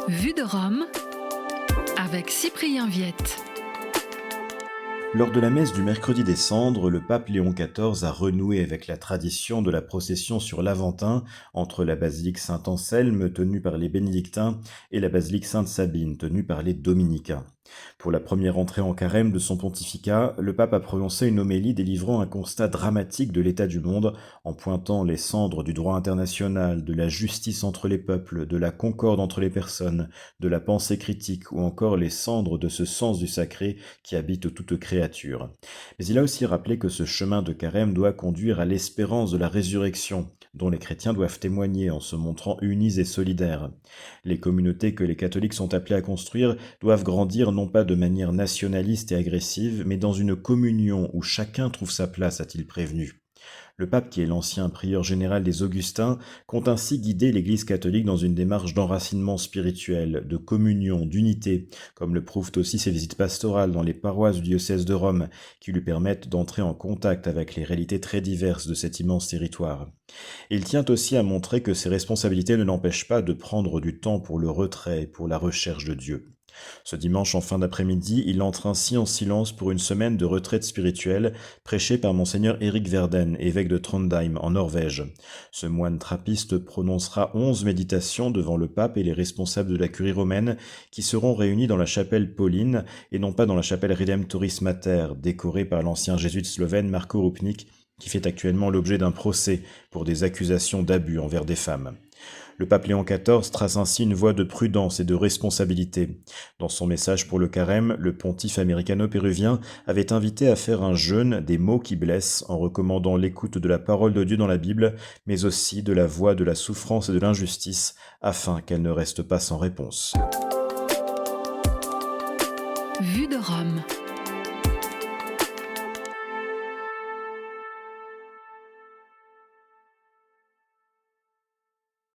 Vue de Rome avec Cyprien Viette. Lors de la messe du mercredi des Cendres, le pape Léon XIV a renoué avec la tradition de la procession sur l'Aventin entre la basilique Saint-Anselme tenue par les bénédictins et la basilique Sainte-Sabine tenue par les dominicains. Pour la première entrée en carême de son pontificat, le pape a prononcé une homélie délivrant un constat dramatique de l'état du monde en pointant les cendres du droit international, de la justice entre les peuples, de la concorde entre les personnes, de la pensée critique ou encore les cendres de ce sens du sacré qui habite toute créature. Mais il a aussi rappelé que ce chemin de carême doit conduire à l'espérance de la résurrection, dont les chrétiens doivent témoigner en se montrant unis et solidaires. Les communautés que les catholiques sont appelés à construire doivent grandir non pas de manière nationaliste et agressive, mais dans une communion où chacun trouve sa place, a-t-il prévenu. Le pape, qui est l'ancien prieur général des Augustins, compte ainsi guider l'Église catholique dans une démarche d'enracinement spirituel, de communion, d'unité, comme le prouvent aussi ses visites pastorales dans les paroisses du diocèse de Rome, qui lui permettent d'entrer en contact avec les réalités très diverses de cet immense territoire. Il tient aussi à montrer que ses responsabilités ne l'empêchent pas de prendre du temps pour le retrait et pour la recherche de Dieu. Ce dimanche en fin d'après-midi, il entre ainsi en silence pour une semaine de retraite spirituelle prêchée par monseigneur Éric Verden, évêque de Trondheim, en Norvège. Ce moine trappiste prononcera 11 méditations devant le pape et les responsables de la curie romaine qui seront réunis dans la chapelle Pauline et non pas dans la chapelle Redemptoris Mater, décorée par l'ancien jésuite slovène Marko Rupnik, qui fait actuellement l'objet d'un procès pour des accusations d'abus envers des femmes. Le pape Léon XIV trace ainsi une voie de prudence et de responsabilité. Dans son message pour le carême, le pontife américano-péruvien avait invité à faire un jeûne des mots qui blessent en recommandant l'écoute de la parole de Dieu dans la Bible, mais aussi de la voix de la souffrance et de l'injustice, afin qu'elle ne reste pas sans réponse. Vue de Rome.